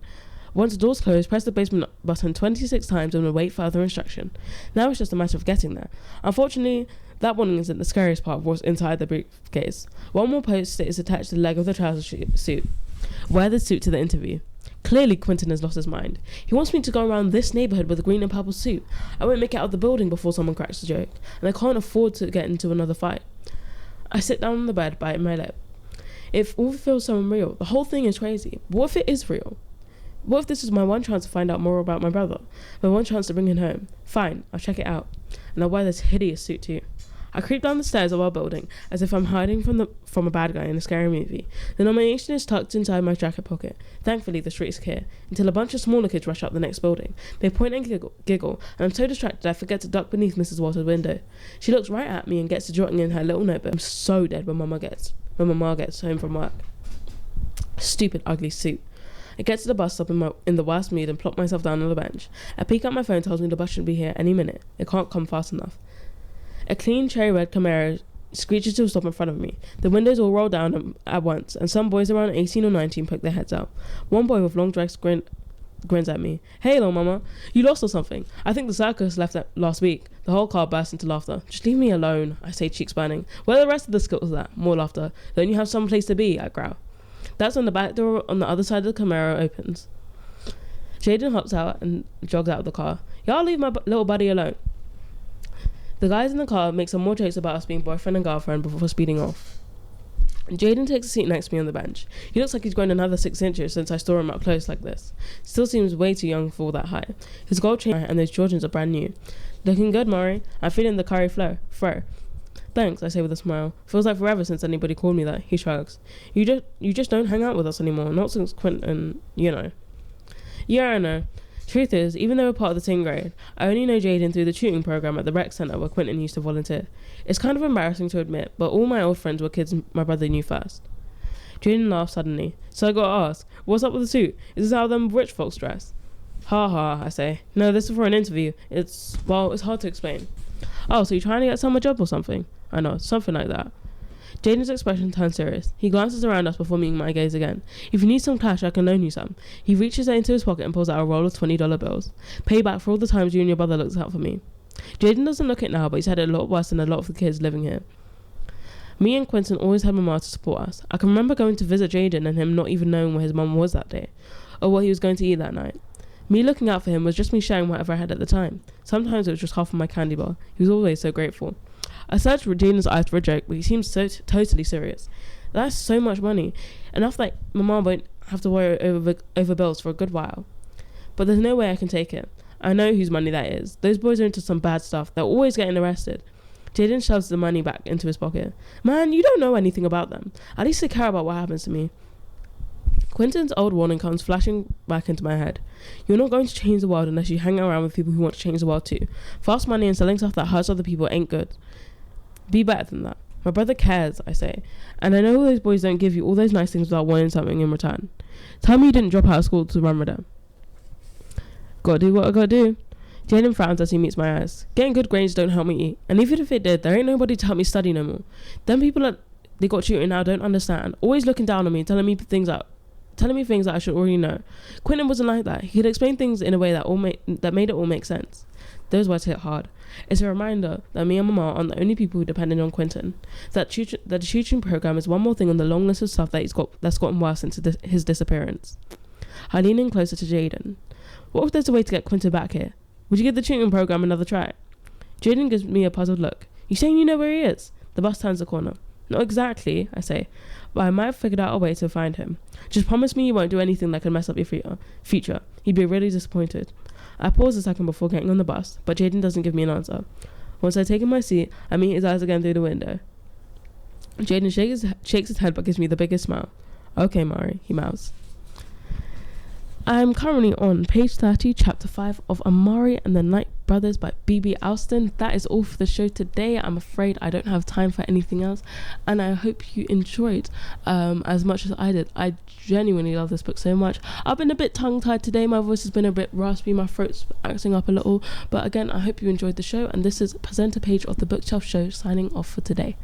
Once the doors close, press the basement button 26 times and await further instruction. Now it's just a matter of getting there. Unfortunately, that warning isn't the scariest part of what's inside the briefcase. One more post-it is attached to the leg of the trouser suit. Wear the suit to the interview. Clearly, Quinton has lost his mind. He wants me to go around this neighbourhood with a green and purple suit. I won't make it out of the building before someone cracks the joke, and I can't afford to get into another fight. I sit down on the bed, biting my lip. It all feels so unreal. The whole thing is crazy. What if it is real? What if this is my one chance to find out more about my brother? My one chance to bring him home? Fine, I'll check it out. And I'll wear this hideous suit too. I creep down the stairs of our building as if I'm hiding from a bad guy in a scary movie. The nomination is tucked inside my jacket pocket. Thankfully, the street is clear, until a bunch of smaller kids rush up the next building. They point and giggle, and I'm so distracted I forget to duck beneath Mrs. Walter's window. She looks right at me and gets to jotting in her little notebook. I'm so dead when Mama gets home from work. Stupid, ugly suit. I get to the bus stop in the worst mood and plop myself down on the bench. A peek at my phone tells me the bus should be here any minute. It can't come fast enough. A clean cherry red Camaro screeches to a stop in front of me. The windows all roll down at once, and some boys around 18 or 19 poke their heads out. One boy with long dreads grins at me. Hey, little mama, you lost or something? I think the circus left last week. The whole car bursts into laughter. Just leave me alone, I say, cheeks burning. Where are the rest of the skills at? More laughter. Don't you have some place to be? I growl. That's when the back door on the other side of the Camaro opens. Jaden hops out and jogs out of the car. Y'all leave my little buddy alone. The guys in the car make some more jokes about us being boyfriend and girlfriend before speeding off. Jaden takes a seat next to me on the bench. He looks like he's grown another 6 inches since I saw him up close like this. Still seems way too young for all that height. His gold chain and those Jordans are brand new. Looking good, Maury. I'm feeling the curry fro. Thanks, I say with a smile. Feels like forever since anybody called me that. He shrugs. You just don't hang out with us anymore. Not since Quinton, you know. Yeah, I know. Truth is, even though we're part of the same grade, I only know Jaden through the tutoring program at the rec centre where Quinton used to volunteer. It's kind of embarrassing to admit, but all my old friends were kids my brother knew first. Jaden laughs suddenly. So I gotta ask, what's up with the suit? Is this how them rich folks dress? Ha ha, I say. No, this is for an interview. It's hard to explain. Oh, so you're trying to get summer job or something? I know, something like that. Jaden's expression turns serious. He glances around us before meeting my gaze again. If you need some cash, I can loan you some. He reaches into his pocket and pulls out a roll of $20 bills. Payback for all the times you and your brother looked out for me. Jaden doesn't look it now, but he's had it a lot worse than a lot of the kids living here. Me and Quinton always had Mama to support us. I can remember going to visit Jaden and him not even knowing where his mum was that day, or what he was going to eat that night. Me looking out for him was just me sharing whatever I had at the time. Sometimes it was just half of my candy bar. He was always so grateful. I searched Jaden's eyes for a joke, but he seemed so totally serious. That's so much money. Enough that my mom won't have to worry over bills for a good while. But there's no way I can take it. I know whose money that is. Those boys are into some bad stuff. They're always getting arrested. Jaden shoves the money back into his pocket. Man, you don't know anything about them. At least they care about what happens to me. Quinton's old warning comes flashing back into my head. You're not going to change the world unless you hang around with people who want to change the world too. Fast money and selling stuff that hurts other people ain't good. Be better than that. My brother cares, I say. And I know all those boys don't give you all those nice things without wanting something in return. Tell me you didn't drop out of school to run with them. Gotta do what I gotta do. Jaden frowns as he meets my eyes. Getting good grades don't help me eat. And even if it did, there ain't nobody to help me study no more. Them people that they got tutoring now don't understand. Always looking down on me, telling me things that I should already know. Quinton wasn't like that. He could explain things in a way that made it all make sense. Those words hit hard. It's a reminder that me and Mama aren't the only people who depended on Quinton. That the tutoring program is one more thing on the long list of stuff that's gotten worse since his disappearance. I lean in closer to Jaden. What if there's a way to get Quinton back here? Would you give the tutoring program another try? Jaden gives me a puzzled look. You saying you know where he is? The bus turns the corner. Not exactly, I say, but I might have figured out a way to find him. Just promise me you won't do anything that could mess up your future. He'd be really disappointed. I pause a second before getting on the bus, but Jaden doesn't give me an answer. Once I take in my seat, I meet his eyes again through the window. Jaden shakes his head but gives me the biggest smile. Okay, Mari, he mouths. I'm currently on page 30, chapter 5 of Amari and the Night Brothers by B.B. Alston. That is all for the show today. I'm afraid I don't have time for anything else, and I hope you enjoyed as much as I did. I genuinely love this book so much. I've been a bit tongue-tied today. My voice has been a bit raspy. My throat's acting up a little. But again, I hope you enjoyed the show, and this is presenter page of the Bookshelf Show signing off for today.